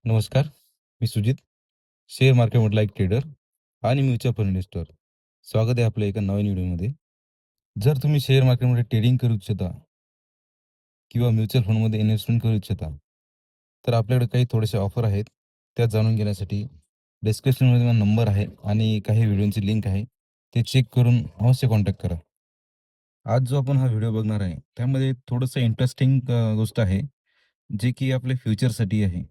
नमस्कार. मी सुजित, शेअर मार्केटमधला एक ट्रेडर आणि म्युच्युअल फंड इन्व्हेस्टर. स्वागत आहे आपल्या एका नवीन व्हिडिओमध्ये. जर तुम्ही शेअर मार्केटमध्ये ट्रेडिंग करू इच्छिता किंवा म्युच्युअल फंडमध्ये इन्व्हेस्टमेंट करू इच्छिता, तर आपल्याकडे काही थोडेसे ऑफर आहेत. त्या जाणून घेण्यासाठी डिस्क्रिप्शनमध्ये माझा नंबर आहे आणि काही व्हिडिओची लिंक आहे. ते चेक करून अवश्य कॉन्टॅक्ट करा. आज जो आपण हा व्हिडिओ बघणार आहे, त्यामध्ये थोडंसं इंटरेस्टिंग गोष्ट आहे, जे की आपल्या फ्युचरसाठी आहे.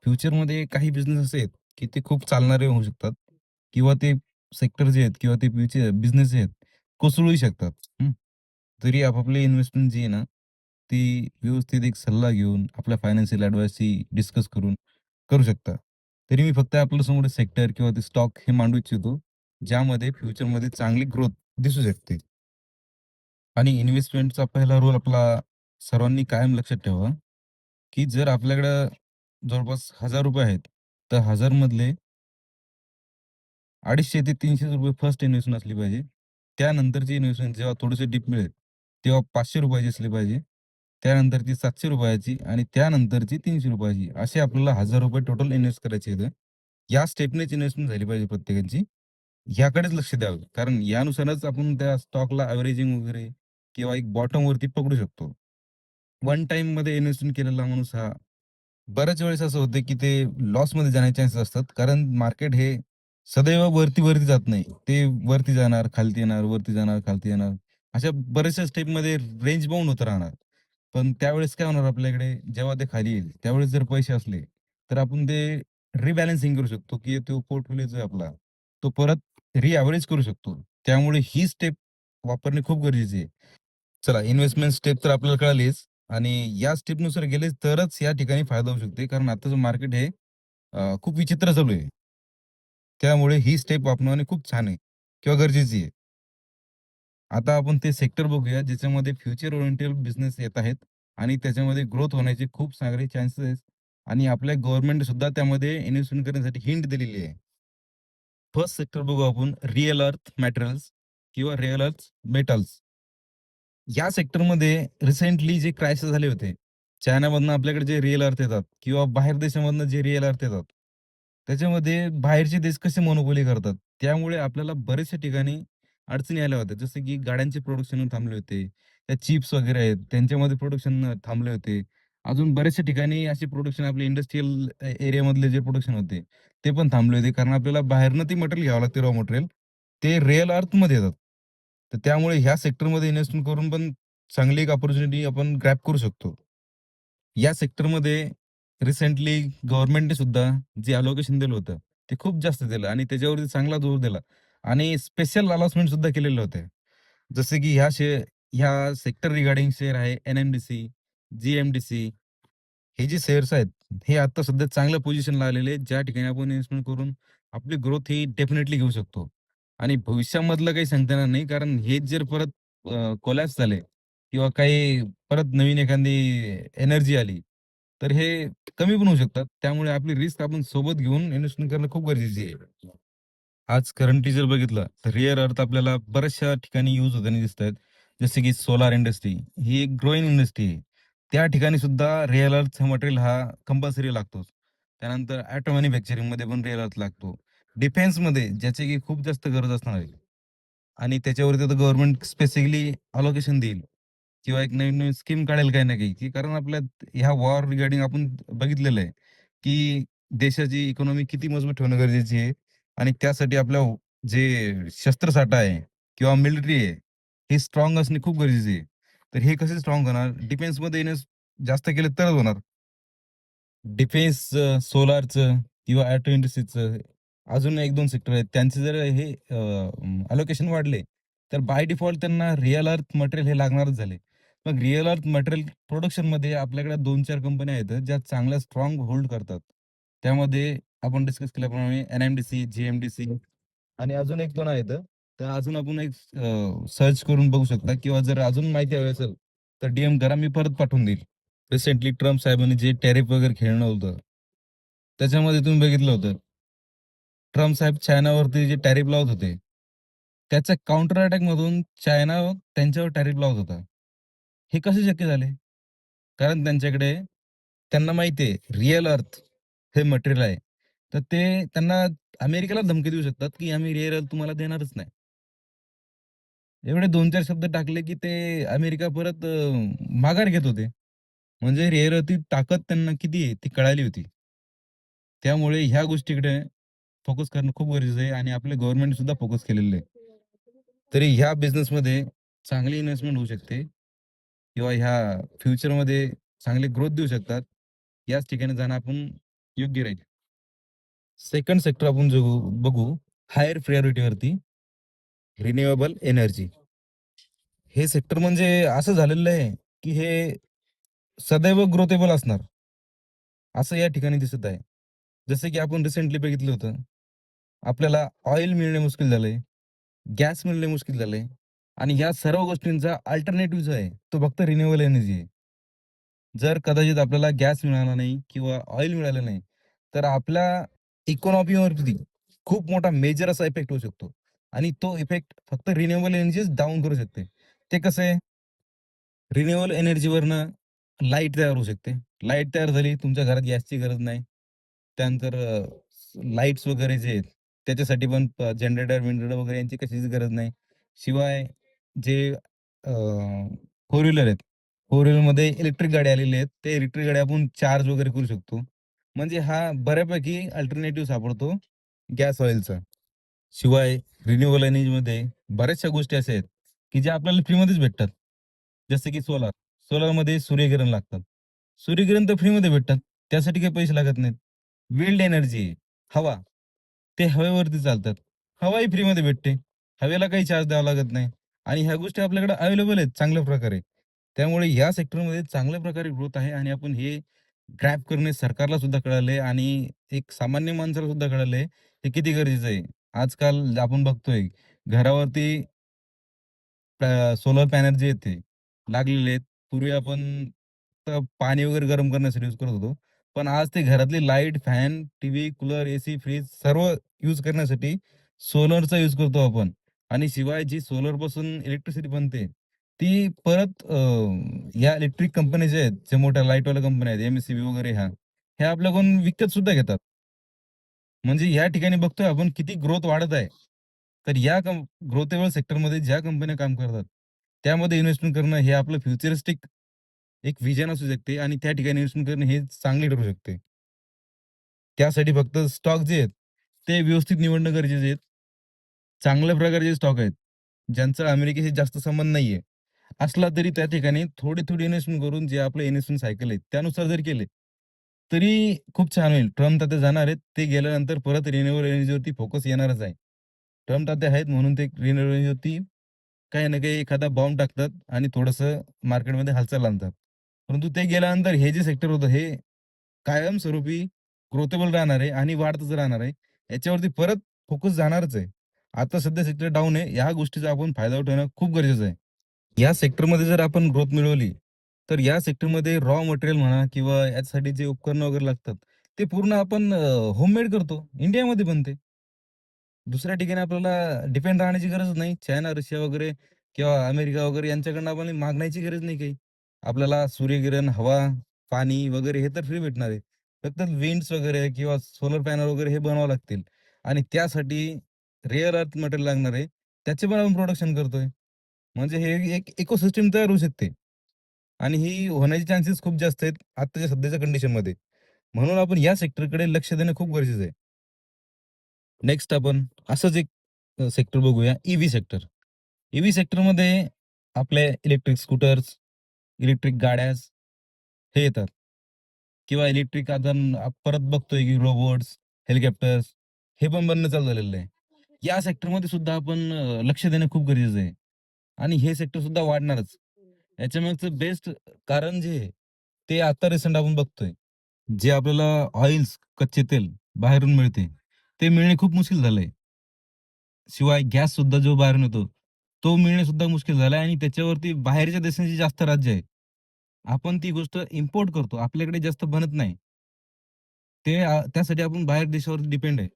फ्युचरमध्ये काही बिझनेस असे आहेत, की ते खूप चालणारे होऊ शकतात किंवा ते सेक्टर जे आहेत किंवा ते बिझनेस जे आहेत, कोसळूही शकतात. हं. तरी आपापली इन्व्हेस्टमेंट जी आहे ना, ती व्यवस्थित एक सल्ला घेऊन, आपल्या फायनान्शियल ॲडवाइसशी डिस्कस करून करू शकता. तरी मी फक्त आपल्यासमोर सेक्टर किंवा ते स्टॉक हे मांडू इच्छितो, ज्यामध्ये फ्युचरमध्ये चांगली ग्रोथ दिसू शकते. आणि इन्व्हेस्टमेंटचा पहिला रोल आपला सर्वांनी कायम लक्षात ठेवा, की जर आपल्याकडं जवळपास ₹1000 आहेत, तर 1000 मधले 250 ते ₹300 फर्स्ट इन्व्हेस्टमेंट असली पाहिजे. त्यानंतरची इन्व्हेस्टमेंट जेव्हा थोडेसे डिप मिळेल, तेव्हा ₹500 ची असली पाहिजे. त्यानंतरची ₹700 ची आणि त्यानंतरची ₹300 ची. असे आपल्याला ₹1000 टोटल इन्व्हेस्ट करायचे आहेत. या स्टेपनेच इन्व्हेस्टमेंट झाली पाहिजे प्रत्येकाची. ह्याकडेच लक्ष द्यावं. कारण यानुसारच आपण त्या स्टॉकला एव्हरेजिंग वगैरे किंवा एक बॉटमवरती पकडू शकतो. वन टाईममध्ये इन्व्हेस्टमेंट केलेला माणूस हा बऱ्याच वेळेस असं होतं, की ते लॉसमध्ये जाण्याचे चान्सेस असतात. कारण मार्केट हे सदैव वरती-वरती जात नाही. ते वरती जाणार, खालती येणार, वरती जाणार, खालती येणार. अशा बऱ्याचशा स्टेपमध्ये रेंज बाउंड होत राहणार. पण त्यावेळेस काय होणार आपल्याकडे, जेव्हा ते खाली येईल, त्यावेळेस जर पैसे असले, तर आपण ते रिबॅलन्सिंग करू शकतो, की तो पोर्टफोलिओ जो आहे आपला, तो परत रिएव्हरेज करू शकतो. त्यामुळे ही स्टेप वापरणे खूप गरजेची आहे. चला, इन्व्हेस्टमेंट स्टेप तर आपल्याला कळालीच आणि या स्टेपनुसार गेले तरच या ठिकाणी फायदा होऊ शकते. कारण आताचं मार्केट हे खूप विचित्र चालू आहे. त्यामुळे ही स्टेप वापरणे खूप छान आहे किंवा गरजेची आहे. आता आपण ते सेक्टर बघूया ज्याच्यामध्ये फ्युचर ओरिएंटेड बिझनेस येत आहेत आणि त्याच्यामध्ये ग्रोथ होण्याचे खूप सारे चान्सेस आहेत आणि आपल्या गव्हर्नमेंट सुद्धा त्यामध्ये इन्व्हेस्टमेंट करण्यासाठी हिंट दिलेली आहे. फर्स्ट सेक्टर बघू आपण रिअल अर्थ मॅटेरियल्स किंवा रिअल अर्थ मेटल्स. या सेक्टरमध्ये रिसेंटली जे क्रायसिस झाले होते, चायनामधनं आपल्याकडे जे रिअल अर्थ येतात किंवा बाहेर देशामधनं जे रिअल अर्थ येतात, त्याच्यामध्ये बाहेरचे देश कसे मोनोपोली करतात. त्यामुळे आपल्याला बऱ्याचशा ठिकाणी अडचणी आल्या होत्या. जसं की गाड्यांचे प्रोडक्शन थांबले होते. त्या चिप्स वगैरे आहेत, त्यांच्यामध्ये प्रोडक्शन थांबले होते. अजून बऱ्याचशा ठिकाणी असे प्रोडक्शन आपले इंडस्ट्रियल एरियामधले जे प्रोडक्शन होते, ते पण थांबले होते. कारण आपल्याला बाहेरनं ते मटेरियल घ्यावं लागते रॉ मटेरियल. ते रिअल अर्थमध्ये येतात. तर त्यामुळे ह्या सेक्टरमध्ये इन्व्हेस्टमेंट करून पण चांगली एक अपॉर्च्युनिटी आपण ग्रॅब करू शकतो. या सेक्टरमध्ये रिसेंटली गव्हर्नमेंटने सुद्धा जे अलोकेशन दिलं होतं, ते खूप जास्त दिलं आणि त्याच्यावरती चांगला जोर दिला आणि स्पेशल अनाउन्समेंट सुद्धा केलेले होते. जसे की ह्या सेक्टर रिगार्डिंग शेअर आहे NMDC, GMDC हे जे शेअर्स आहेत, हे आता सध्या चांगल्या पोझिशनला आलेले आहेत, ज्या ठिकाणी आपण इन्व्हेस्टमेंट करून आपली ग्रोथ ही डेफिनेटली घेऊ शकतो. आणि भविष्यामधलं काही सांगता येणार नाही, कारण हेच जर परत कोलॅप्स झाले किंवा काही परत नवीन एखादी एनर्जी आली, तर हे कमी पण होऊ शकतात. त्यामुळे आपली रिस्क आपण सोबत घेऊन इन्व्हेस्टमेंट करणं खूप गरजेची आहे. आज करंटली जर बघितलं, तर रिअर अर्थ आपल्याला बऱ्याचशा ठिकाणी यूज होताना दिसतायत. जसे की सोलार इंडस्ट्री ही एक ग्रोइंग इंडस्ट्री आहे. त्या ठिकाणी सुद्धा रिअल अर्थ मटेरियल हा कंपल्सरी लागतोच. त्यानंतर ऑटो मॅन्युफॅक्चरिंगमध्ये पण रिअल अर्थ लागतो. डिफेन्समध्ये ज्याची की खूप जास्त गरज असणार आहे आणि त्याच्यावरती आता गव्हर्नमेंट स्पेसिफिकली अलोकेशन देईल किंवा एक नवीन-नवीन स्कीम काढेल काही ना काही, की कारण आपल्यात ह्या वॉर रिगार्डिंग आपण बघितलेलं आहे, की देशाची इकॉनॉमी किती मजबूत ठेवणं गरजेची आहे आणि त्यासाठी आपल्या जे शस्त्रसाठा आहे किंवा मिलिटरी आहे, हे स्ट्राँग असणे खूप गरजेचे आहे. तर हे कसे स्ट्राँग होणार? डिफेन्समध्ये इन्व्हेस्ट जास्त केलं तरच होणार. डिफेन्सचं, सोलारचं किंवा ऑटो इंडस्ट्रीजचं अजून 1-2 सेक्टर आहेत. त्यांचे जर हे अलोकेशन वाढले, तर बाय डिफॉल्ट त्यांना रिअल अर्थ मटेरियल हे लागणारच झाले. मग रिअल अर्थ मटेरियल प्रोडक्शनमध्ये आपल्याकडे 2-4 कंपन्या आहेत, ज्या चांगल्या स्ट्राँग होल्ड करतात. त्यामध्ये आपण डिस्कस केल्याप्रमाणे NMDC, GMDC आणि अजून 1-2 आहेत. तर अजून आपण एक सर्च करून बघू शकता किंवा जर अजून माहिती हवी असेल, तर DM करा, मी परत पाठवून देईल. रिसेंटली ट्रम्प साहेबांनी जे टॅरिफ वगैरे खेळणं होतं, त्याच्यामध्ये तुम्ही बघितलं होतं, ट्रम्प साहेब चायनावरती जे टॅरिफ लावत होते, त्याच्या काउंटर अटॅकमधून चायना त्यांच्यावर टॅरिफ लावत होता. हे कसे शक्य झाले? कारण त्यांच्याकडे त्यांना माहिती आहे रिअल अर्थ हे मटेरियल आहे. तर ते त्यांना अमेरिकेला धमकी देऊ शकतात, की आम्ही रेअर अर्थ तुम्हाला देणारच नाही. एवढे 2-4 शब्द टाकले, की ते अमेरिका परत माघार घेत होते. म्हणजे रेअर अर्थची ताकद त्यांना किती आहे ती कळाली होती. त्यामुळे ह्या गोष्टीकडे फोकस करणं खूप गरजेचं आहे आणि आपले गव्हर्नमेंट सुद्धा फोकस केलेलं आहे. तरी ह्या बिझनेसमध्ये चांगली इन्व्हेस्टमेंट होऊ शकते किंवा ह्या फ्युचरमध्ये चांगले ग्रोथ देऊ शकतात. याच ठिकाणी जाणं आपण योग्य राहील. सेकंड सेक्टर आपण जो बघू हायर प्रायोरिटीवरती रिन्युएबल एनर्जी. हे सेक्टर म्हणजे असं झालेलं आहे, की हे सदैव ग्रोथेबल असणार, असं या ठिकाणी दिसत आहे. जसं की आपण रिसेंटली बघितलं होतं, आपल्याला ऑइल मिळणे मुश्किल झालंय, गॅस मिळणे मुश्किल झालंय आणि या सर्व गोष्टींचा अल्टरनेटिव्ह जो आहे, तो फक्त रिन्युएबल एनर्जी आहे. जर कदाचित आपल्याला गॅस मिळाला नाही किंवा ऑइल मिळालं नाही, तर आपल्या इकॉनॉमीवरती खूप मोठा मेजर असा इफेक्ट होऊ शकतो आणि तो इफेक्ट फक्त रिन्युएबल एनर्जीच डाउन करू शकते. ते कसं आहे? रिन्युएबल एनर्जीवरनं लाईट तयार होऊ शकते. लाईट तयार झाली, तुमच्या घरात गॅसची गरज नाही. त्यानंतर लाईट्स वगैरे जे आहेत, त्याच्यासाठी पण जनरेटर, विंडरेटर वगैरे यांची कशाचीच गरज नाही. शिवाय जे फोर व्हीलर आहेत. फोर व्हीलरमध्ये इलेक्ट्रिक गाड्या आलेल्या आहेत. ते इलेक्ट्रिक गाड्या आपण चार्ज वगैरे करू शकतो. म्हणजे हा बऱ्यापैकी अल्टरनेटिव्ह सापडतो गॅस ऑइलचा. शिवाय रिन्युएबल एनर्जीमध्ये बऱ्याचशा गोष्टी अशा आहेत, की ज्या आपल्याला फ्रीमध्येच भेटतात. जसं की सोलार. सोलारमध्ये सूर्यकिरण लागतात. सूर्यकिरण तर फ्रीमध्ये भेटतात. त्यासाठी काही पैसे लागत नाहीत. विंड एनर्जी आहे, हवा. ते हवेवरती चालतात. हवाही फ्रीमध्ये भेटते. हवेला काही चार्ज द्यावा लागत नाही आणि ह्या गोष्टी आपल्याकडे अवेलेबल आहेत चांगल्या प्रकारे. त्यामुळे या सेक्टरमध्ये चांगल्या प्रकारे ग्रोथ आहे आणि आपण हे ग्रॅब करणे सरकारला सुद्धा कळालंय आणि एक सामान्य माणसाला सुद्धा कळालंय, हे किती गरजेचं आहे. आजकाल आपण बघतोय घरावरती सोलर पॅनल जे आहेत ते लागलेले आहेत. पूर्वी आपण तर पाणी वगैरे गरम करण्यासाठी यूज करत होतो. पण आज ते घरातली light, fan, TV, cooler, AC, fridge सर्व यूज करण्यासाठी सोलरचा यूज करतो आपण. आणि शिवाय जी सोलरपासून इलेक्ट्रिसिटी बनते, ती परत या इलेक्ट्रिक कंपन्या ज्या आहेत, ज्या मोठ्या लाईटवाल्या कंपन्या आहेत, एम-एस-सी-बी वगैरे ह्या, ह्या आपल्याकडून विकत सुद्धा घेतात. म्हणजे या ठिकाणी बघतोय आपण किती ग्रोथ वाढत आहे. तर या ग्रोथेबल सेक्टरमध्ये ज्या कंपन्या काम करतात, त्यामध्ये इन्व्हेस्टमेंट करणं हे आपलं फ्युचरिस्टिक एक व्हिजन असू शकते आणि त्या ठिकाणी इन्व्हेस्टमेंट करणं हे चांगले ठरू शकते. त्यासाठी फक्त स्टॉक जे आहेत, ते व्यवस्थित निवडणं गरजेचे आहेत. चांगल्या प्रकारचे स्टॉक आहेत, ज्यांचा अमेरिकेशी जास्त संबंध नाहीये. असला तरी त्या ठिकाणी थोडी-थोडी इन्व्हेस्टमेंट करून जे आपलं इन्व्हेस्टमेंट सायकल आहे, त्यानुसार जर केले, तरी खूप छान होईल. ट्रम्प ताते जाणार आहेत. ते गेल्यानंतर परत रिन्युएबल एनर्जीवरती फोकस येणारच आहे. ट्रम्प ताते आहेत म्हणून ते रिन्युएबल एनर्जीवरती काही ना काही एखादा बॉम्ब टाकतात आणि थोडंसं मार्केटमध्ये हालचाल आणतात. परंतु ते गेल्यानंतर हे जे सेक्टर होतं हे कायमस्वरूपी ग्रोथेबल राहणार आहे आणि वाढतच राहणार आहे. याच्यावरती परत फोकस जाणारच आहे. आता सध्या सेक्टर डाऊन आहे. ह्या गोष्टीचा आपण फायदा उठवणं खूप गरजेचं आहे. या सेक्टरमध्ये जर आपण ग्रोथ मिळवली, तर या सेक्टरमध्ये रॉ मटेरियल म्हणा किंवा याच्यासाठी जे उपकरणं वगैरे लागतात, ते पूर्ण आपण होममेड करतो. इंडियामध्ये बनते. दुसऱ्या ठिकाणी आपल्याला डिपेंड राहण्याची गरज नाही. चायना, रशिया वगैरे किंवा अमेरिका वगैरे यांच्याकडनं आपण मागण्याची गरज नाही काही. आपल्याला सूर्यकिरण, हवा, पाणी वगैरे हे तर फ्री भेटणार आहे. फक्त विंड्स वगैरे किंवा सोलर पॅनल वगैरे हे बनावं लागतील आणि त्यासाठी रेअर अर्थ मटेरियल लागणार आहे. त्याचे पण आपण प्रोडक्शन करतोय. म्हणजे हे एक इकोसिस्टम तयार होऊ शकते आणि ही होण्याचे चान्सेस खूप जास्त आहेत आत्ताच्या सध्याच्या कंडिशनमध्ये. म्हणून आपण या सेक्टरकडे लक्ष देणं खूप गरजेचं आहे. नेक्स्ट आपण असंच एक सेक्टर बघूया, ईव्ही सेक्टर. ईव्ही सेक्टरमध्ये आपले इलेक्ट्रिक स्कूटर्स, इलेक्ट्रिक गाड्याच हे येतात किंवा इलेक्ट्रिक आता परत बघतोय की रोबोट्स, हेलिकॉप्टर्स हे पण बनणं चालू झालेलं आहे. या सेक्टरमध्ये सुद्धा आपण लक्ष देणं खूप गरजेचं आहे आणि हे सेक्टर सुद्धा वाढणारच. याच्यामागचं बेस्ट कारण जे आहे, ते आता रिसेंट आपण बघतोय. जे आपल्याला ऑइल्स, कच्चे तेल बाहेरून मिळते, ते मिळणे खूप मुश्कील झालंय. शिवाय गॅस सुद्धा जो बाहेरून येतो, तो मिळणे सुद्धा मुश्कील झालाय आणि त्याच्यावरती बाहेरच्या देशांची जास्त राज्य आहे. आपण ती गोष्ट इम्पोर्ट करतो. आपल्याकडे जास्त बनत नाही. त्यासाठी आपण बाहेर देशावर डिपेंड आहे.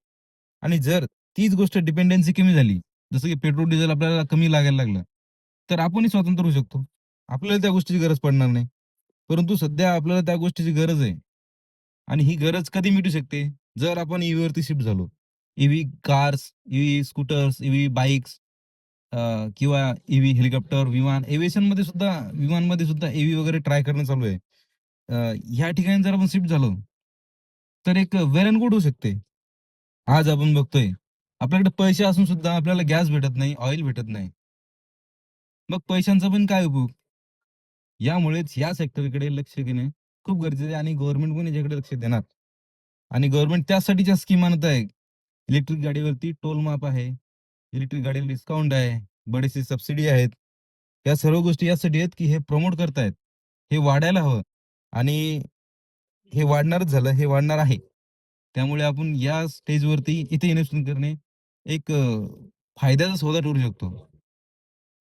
आणि जर तीच गोष्ट डिपेंडन्सी कमी झाली, जसं की पेट्रोल, डिझेल आपल्याला कमी लागायला लागलं, तर आपणही स्वतंत्र होऊ शकतो. आपल्याला त्या गोष्टीची गरज पडणार नाही. परंतु सध्या आपल्याला त्या गोष्टीची गरज आहे आणि ही गरज कधी मिटू शकते? जर आपण ईव्हीवरती शिफ्ट झालो. EV cars, EV scooters, EV bikes, किंवा ईव्ही हेलिकॉप्टर, विमान, एव्हिएशनमध्ये सुद्धा, विमानमध्ये सुद्धा ईव्ही वगैरे ट्राय करणं चालू आहे. ह्या ठिकाणी जर आपण शिफ्ट झालो, तर एक वेल एंड गुड होऊ शकते. आज आपण बघतोय, आपल्याकडे पैसे असून सुद्धा आपल्याला गॅस भेटत नाही, ऑइल भेटत नाही. मग पैशांचा पण काय उपयोग? यामुळेच या सेक्टरकडे लक्ष देणे खूप गरजेचं आहे आणि गव्हर्नमेंट पण याच्याकडे लक्ष देणार. आणि गव्हर्नमेंट त्यासाठीच्या स्कीम आणत आहे. इलेक्ट्रिक गाडीवरती टोल माफ आहे. इलेक्ट्रिक गाडीला डिस्काउंट आहे. बरीचशी सबसिडी आहेत. या सर्व गोष्टी यासाठी आहेत, की हे प्रमोट करतायत. हे वाढायला हवं आणि हे वाढणारच झालं, हे वाढणार आहे. त्यामुळे आपण या स्टेजवरती इथे इन्व्हेस्टमेंट करणे एक फायद्याचा सौदा ठरू शकतो.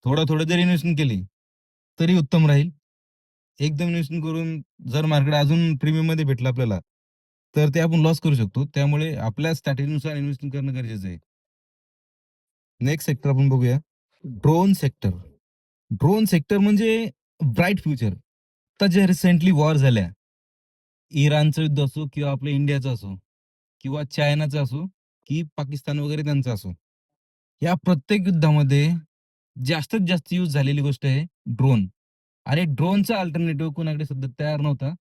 थोडं-थोडं जरी इन्व्हेस्टमेंट केली, तरी उत्तम राहील. एकदम इन्व्हेस्टमेंट करून जर मार्केट अजून प्रीमियममध्ये भेटलं आपल्याला, तर ते आपण लॉस करू शकतो. त्यामुळे आपल्या स्ट्रॅटेजीनुसार इन्व्हेस्टमेंट करणं गरजेचं आहे. नेक्स्ट सेक्टर आपण बघूया. Drone sector. ड्रोन सेक्टर म्हणजे ब्राईट फ्युचर. आता जे रिसेंटली वॉर झाल्या, इराणचं युद्ध असो किंवा आपल्या इंडियाचं असो किंवा चायनाचं असो, की पाकिस्तान वगैरे त्यांचं असो. या प्रत्येक युद्धामध्ये जास्तीत जास्त यूज झालेली गोष्ट आहे ड्रोन. आणि ड्रोनचा अल्टरनेटिव्ह कोणाकडे सध्या तयार नव्हता.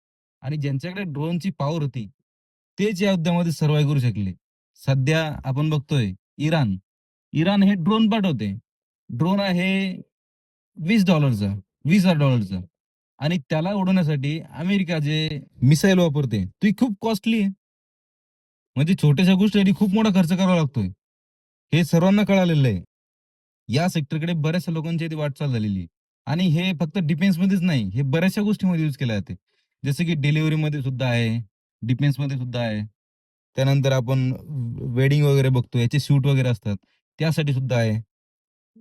आणि ज्यांच्याकडे ड्रोनची पॉवर होती, तेच या युद्धामध्ये सर्व्हाइव्ह करू शकले. सध्या आपण बघतोय इराण. इराण हे ड्रोन पाठवते. ड्रोन आहे $20चा, $20,000चा. आणि त्याला उडवण्यासाठी अमेरिका जे मिसाईल वापरते, ती खूप कॉस्टली आहे. म्हणजे छोट्याशा गोष्टीसाठी खूप मोठा खर्च करावा लागतोय. हे सर्वांना कळालेलं आहे. या सेक्टरकडे बऱ्याचशा लोकांची इथे वाटचाल झालेली आहे. आणि हे फक्त डिफेन्समध्येच नाही, हे बऱ्याचशा गोष्टींमध्ये यूज केले जाते. जसं की डिलिव्हरीमध्ये सुद्धा आहे, डिफेन्समध्ये सुद्धा आहे. त्यानंतर आपण वेडिंग वगैरे बघतो, याचे शूट वगैरे असतात, त्यासाठी सुद्धा आहे.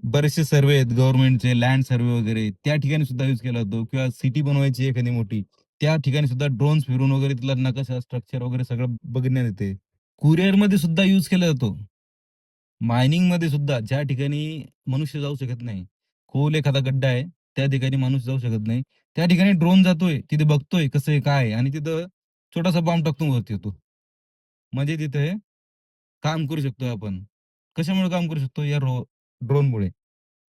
बरेचसे सर्व्हे आहेत गव्हर्नमेंटचे, लँड सर्व्हे वगैरे, त्या ठिकाणी सुद्धा यूज केला जातो किंवा सिटी बनवायची आहे एखादी मोठी, त्या ठिकाणी सुद्धा ड्रोन्स फिरून वगैरे तिथला नकाशा, स्ट्रक्चर वगैरे सगळं बघण्यात येते. कुरिअरमध्ये सुद्धा यूज केला जातो. मायनिंगमध्ये सुद्धा ज्या ठिकाणी मनुष्य जाऊ शकत नाही. खोल एखादा गड्डा आहे, त्या ठिकाणी माणूस जाऊ शकत नाही. त्या ठिकाणी ड्रोन जातोय, तिथे बघतोय कसं आहे, काय आहे आणि तिथं छोटासा बॉम्ब टाकून वरती येतो. म्हणजे तिथे काम करू शकतो आपण. कशामुळे काम करू शकतो? या ड्रोनमुळे.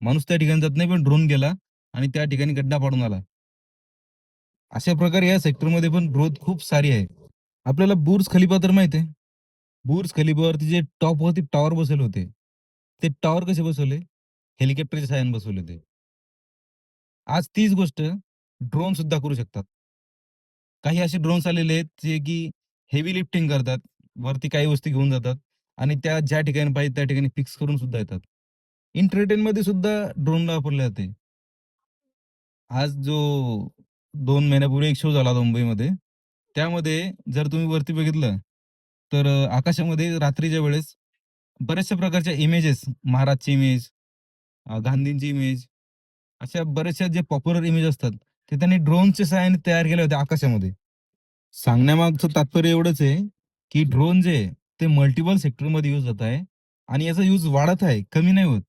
माणूस त्या ठिकाणी जात नाही, पण ड्रोन गेला आणि त्या ठिकाणी गड्डा पाडून आला. अशा प्रकारे या सेक्टरमध्ये पण ग्रोथ खूप सारी आहे. आपल्याला बुर्ज खलिफा तर माहिती आहे. बुर्ज खलिफावरती जे टॉपवरती टॉवर बसवले होते. ते टॉवर कसे बसवले? हेलिकॉप्टरच्या सहाय्याने बसवले होते. आज तीच गोष्ट ड्रोन सुद्धा करू शकतात. काही असे ड्रोन्स आलेले आहेत, जे की हेवी लिफ्टिंग करतात. वरती काही वस्तू घेऊन जातात आणि त्या ज्या ठिकाणी पाहिजे त्या ठिकाणी फिक्स करून सुद्धा येतात. एंटरटेनमध्ये सुद्धा ड्रोनला वापरले जाते. आज जो 2 महिन्यापूर्वी एक शो झाला होता मुंबईमध्ये. त्यामध्ये जर तुम्ही वरती बघितलं, तर आकाशामध्ये रात्रीच्या वेळेस बऱ्याचशा प्रकारच्या इमेजेस, महाराजची इमेज, गांधींची इमेज, अशा बऱ्याचशा जे पॉप्युलर इमेज असतात, ते त्यांनी ड्रोनच्या सहाय्याने तयार केले होते आकाशामध्ये. सांगण्यामागचं तात्पर्य एवढंच आहे, की ड्रोन जे आहे, ते मल्टिपल सेक्टरमध्ये यूज होत आहे आणि याचा यूज वाढत आहे, कमी नाही होत.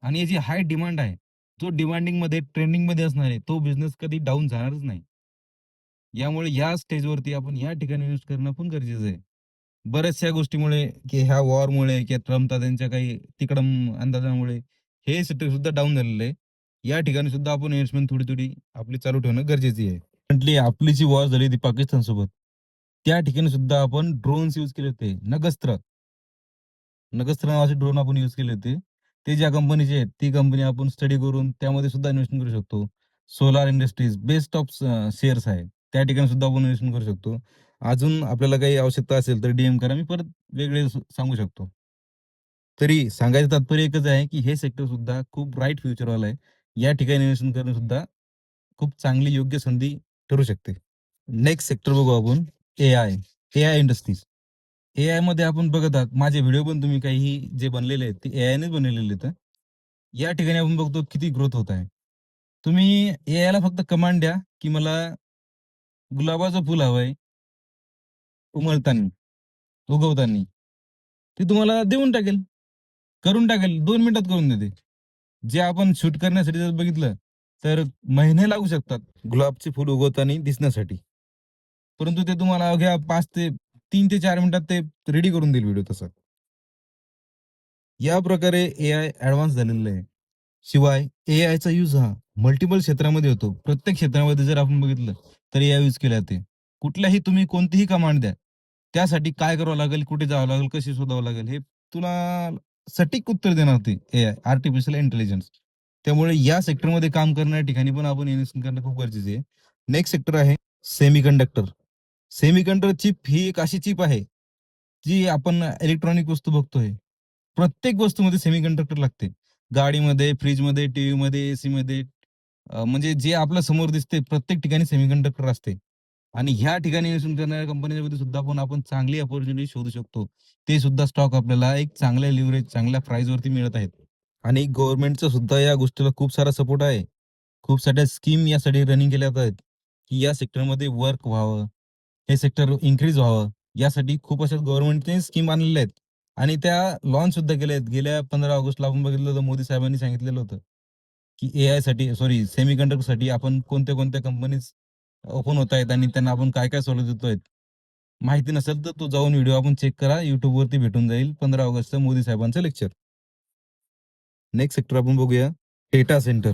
आणि याची हाय डिमांड आहे. जो डिमांडिंगमध्ये, ट्रेंडिंगमध्ये असणार आहे, तो बिझनेस कधी डाउन जाणारच नाही. यामुळे या स्टेजवरती आपण या ठिकाणी इन्व्हेस्ट करणं पण गरजेचं आहे. बऱ्याचशा गोष्टीमुळे, की ह्या वॉरमुळे किंवा ट्रम्प त्यांच्या काही तिकडम अंदाजामुळे हे सेक्टर सुद्धा डाऊन झालेलं आहे. या ठिकाणी सुद्धा आपण इन्व्हेस्टमेंट थोडी-थोडी आपली चालू ठेवणं गरजेची आहे. रिसेंटली आपली जी वॉर झाली होती पाकिस्तानसोबत, त्या ठिकाणी सुद्धा आपण ड्रोन्स यूज केले होते. नगस्त्र. नगस्त्र नावाचे ड्रोन आपण यूज केले होते. ते ज्या कंपनीचे आहेत, ती कंपनी आपण स्टडी करून त्यामध्ये सुद्धा इन्व्हेस्टमेंट करू शकतो. Solar industries best of shares आहे. त्या ठिकाणी सुद्धा आपण इन्व्हेस्टमेंट करू शकतो. अजून आपल्याला काही आवश्यकता असेल तर डी करा. मी परत वेगळे सांगू शकतो. तरी सांगायचं तात्पर्य एकच आहे, की हे सेक्टर सुद्धा खूप ब्राईट फ्युचरवालं आहे. या ठिकाणी इन्व्हेस्टमेंट करणं सुद्धा खूप चांगली योग्य संधी ठरू शकते. नेक्स्ट सेक्टर बघू आपण एआय. AI industries. एआयमध्ये आपण बघत आहात, माझे व्हिडिओ पण तुम्ही काहीही जे बनलेले आहेत, ते एआयनेच बनवलेले आहेत. या ठिकाणी आपण बघतो किती ग्रोथ होत आहे. तुम्ही एआयला फक्त कमांड द्या, की मला गुलाबाचं फुल हवंय उमलतानी, उगवतानी. ते तुम्हाला देऊन टाकेल, करून टाकेल. 2 मिनिटात करून देते. जे आपण शूट करण्यासाठी जर बघितलं, तर महिने लागू शकतात गुलाबचे फूल उगवताना दिसण्यासाठी. परंतु ते तुम्हाला अवघ्या 3 ते 4 मिनिटात ते रेडी करून देईल व्हिडिओ तसा. या प्रकारे एआय ॲडव्हान्स झालेलं आहे. शिवाय एआयचा यूज हा मल्टिपल क्षेत्रामध्ये होतो. प्रत्येक क्षेत्रामध्ये जर आपण बघितलं, तर एआय यूज केला जाते. कुठल्याही तुम्ही कोणतीही कमांड द्या. त्यासाठी काय करावं लागेल, कुठे जावं लागेल, कशी शोधावं लागेल, हे तुला सटीक उत्तर देणार ते एआय, आर्टिफिशियल इंटेलिजन्स. त्यामुळे या सेक्टरमध्ये काम करणाऱ्या ठिकाणी पण आपण इन्व्हेस्ट करणं खूप गरजेचं आहे. नेक्स्ट सेक्टर आहे सेमीकंडक्टर. सेमीकंडक्टर चिप ही एक अशी चिप आहे, जी आपण इलेक्ट्रॉनिक वस्तू बघतोय. प्रत्येक वस्तूमध्ये सेमीकंडक्टर लागते. गाडीमध्ये, फ्रिजमध्ये, टीव्हीमध्ये, एसीमध्ये म्हणजे जे आपल्या समोर दिसते प्रत्येक ठिकाणी सेमीकंडक्टर असते. आणि ह्या ठिकाणी इन्व्हेस्टमेंट करणाऱ्या कंपन्यांमध्ये सुद्धा आपण चांगली अपॉर्च्युनिटी शोधू शकतो. ते सुद्धा स्टॉक आपल्याला एक चांगल्या लिव्हरेज, चांगल्या प्राईसवरती मिळत आहेत. आणि गव्हर्नमेंटचा सुद्धा या गोष्टीला खूप सारा सपोर्ट आहे. खूप साऱ्या स्कीम यासाठी रनिंग केल्या जात आहेत, की या सेक्टरमध्ये वर्क व्हावं, हे सेक्टर इन्क्रीज व्हावं. यासाठी खूप अशा गव्हर्नमेंटने स्कीम आणलेल्या आहेत आणि त्या लॉन्च सुद्धा केल्या आहेत. गेल्या 15 ऑगस्टला आपण बघितलं होतं, मोदी साहेबांनी सांगितलेलं होतं, की एआयसाठी सेमीकंडक्टरसाठी आपण कोणत्या-कोणत्या कंपनीज ओपन होत आहेत आणि त्यांना आपण काय-काय सवलत देतोय. माहिती नसेल तर तो जाऊन व्हिडिओ आपण चेक करा. YouTubeवरती भेटून जाईल 15 ऑगस्टचं मोदी साहेबांचं लेक्चर. नेक्स्ट सेक्टर आपण बघूया, डेटा सेंटर.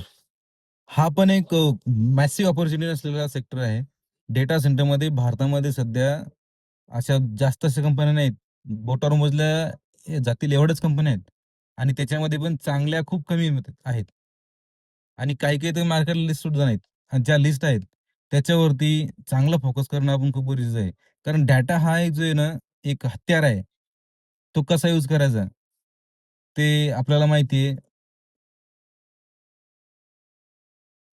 हा पण एक मॅसिव्ह अपॉर्च्युनिटी असलेला सेक्टर आहे. डेटा सेंटरमध्ये भारतामध्ये सध्या अशा जास्त अशा कंपन्या नाहीत. बोटावर मोजल्या जातील एवढ्याच कंपन्या आहेत आणि त्याच्यामध्ये पण चांगल्या खूप कमी आहेत आणि काही-काही तर मार्केटला लिस्ट सुद्धा नाहीत. आणि ज्या लिस्ट आहेत, त्याच्यावरती चांगला फोकस करणं आपण खूप गरजेचं आहे. कारण डाटा हा एक जो आहे ना, एक हत्यार आहे. तो कसा यूज करायचा, ते आपल्याला माहिती आहे.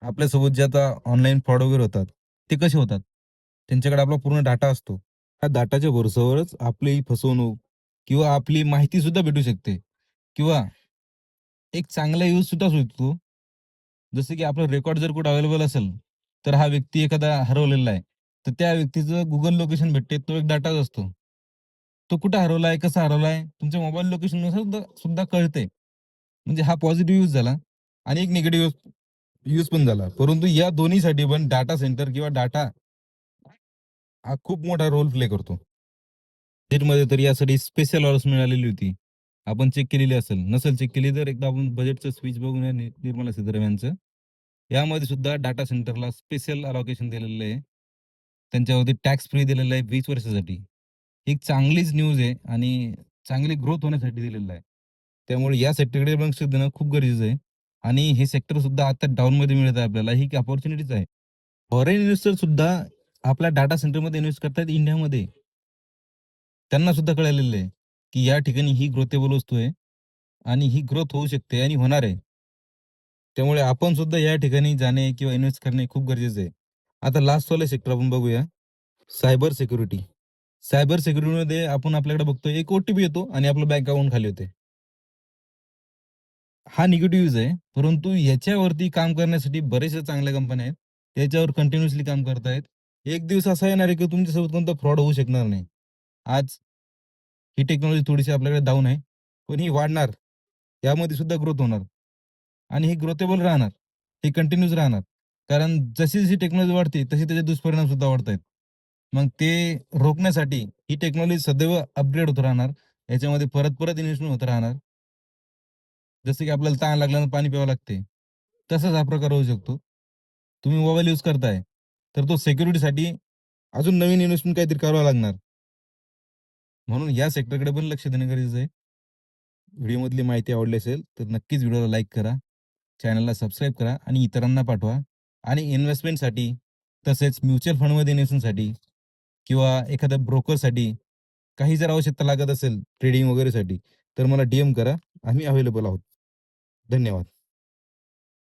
आपल्यासोबत जे आता ऑनलाईन फ्रॉड वगैरे होतात, ते कसे होतात? त्यांच्याकडे आपला पूर्ण डाटा असतो. त्या डाटाच्या भरोश्यावरच आपली फसवणूक किंवा आपली माहिती सुद्धा भेटू शकते किंवा एक चांगला यूज सुद्धा होतो. जसं की आपला रेकॉर्ड जर कुठे अवेलेबल असेल, तर हा व्यक्ती एखादा हरवलेला आहे. तर त्या व्यक्तीचं Google लोकेशन भेटते. तो एक डाटाच असतो. तो कुठे हरवलाय, कसा हरवलाय, तुमच्या मोबाईल लोकेशननुसार सुद्धा सुद्धा कळते. म्हणजे हा पॉझिटिव्ह यूज झाला आणि एक निगेटिव्ह यूज यूज पण झाला. परंतु या दोन्हीसाठी पण डाटा सेंटर किंवा डाटा हा खूप मोठा रोल प्ले करतो. बजेटमध्ये तर यासाठी स्पेशल ऑर्डर्स मिळालेली होती. आपण चेक केलेली असेल. नसेल चेक केली तर एकदा आपण बजेटचं स्पीच बघूया निर्मला सीतारामन यांचं. यामध्ये सुद्धा डाटा सेंटरला स्पेशल अलोकेशन दिलेलं आहे. त्यांच्यावरती टॅक्स फ्री दिलेला आहे 20 वर्षासाठी. ही एक चांगलीच न्यूज आहे आणि चांगली ग्रोथ होण्यासाठी दिलेलं आहे. त्यामुळे या सेक्टरकडे लक्ष देणं खूप गरजेचं आहे आणि हे सेक्टर सुद्धा आता डाऊनमध्ये मिळत आहे आपल्याला. ही एक अपॉर्च्युनिटीच आहे. फॉरेन इन्व्हेस्टर सुद्धा आपल्या डाटा सेंटरमध्ये इन्व्हेस्ट करतायत इंडियामध्ये. त्यांना सुद्धा कळलेलं आहे, की या ठिकाणी ही ग्रोथेबल वस्तू आहे आणि ही ग्रोथ होऊ शकते आणि होणार आहे. त्यामुळे आपण सुद्धा या ठिकाणी जाणे किंवा इन्व्हेस्ट करणे खूप गरजेचं आहे. आता लास्टवालं सेक्टर आपण बघूया, सायबर सिक्युरिटी. सायबर सिक्युरिटीमध्ये आपण आपल्याकडे बघतोय एक ओ-टी-पी येतो आणि आपलं बँक अकाउंट खाली होते. हा निगेटिव्ह यूज आहे. परंतु याच्यावरती काम करण्यासाठी बऱ्याचशा चांगल्या कंपन्या आहेत. त्याच्यावर कंटिन्यूअसली काम करत आहेत. एक दिवस असा येणार आहे, की तुमच्यासोबत कोणता फ्रॉड होऊ शकणार नाही. आज ही टेक्नॉलॉजी थोडीशी आपल्याकडे डाऊन आहे, पण ही वाढणार. यामध्ये सुद्धा ग्रोथ होणार आणि ही ग्रोथेबल राहणार. ही कंटिन्यूच राहणार. कारण जशी-जशी टेक्नॉलॉजी वाढते, तसे त्याचे दुष्परिणाम सुद्धा वाढतायत. मग ते रोखण्यासाठी ही टेक्नॉलॉजी सदैव अपग्रेड होत राहणार. याच्यामध्ये परत-परत इन्व्हेस्टमेंट होत राहणार. जसं की आपल्याला तहान लागल्यानं पाणी प्यावं लागते. तसाच हा प्रकार होऊ शकतो. तुम्ही मोबाईल यूज करताय, तर तो सिक्युरिटीसाठी अजून नवीन इन्व्हेस्टमेंट काहीतरी करावं लागणार. म्हणून या सेक्टरकडे पण लक्ष देणं गरजेचं आहे. व्हिडिओमधली माहिती आवडली असेल, तर नक्कीच व्हिडिओला लाईक करा, चॅनलला सबस्क्राईब करा आणि इतरांना पाठवा. आणि इन्व्हेस्टमेंटसाठी तसेच म्युच्युअल फंडमध्ये इन्व्हेस्टमेंटसाठी किंवा एखाद्या ब्रोकरसाठी काही जर आवश्यकता लागत असेल ट्रेडिंग वगैरेसाठी, तर मला डी करा. आम्ही अवेलेबल आहोत. धन्यवाद.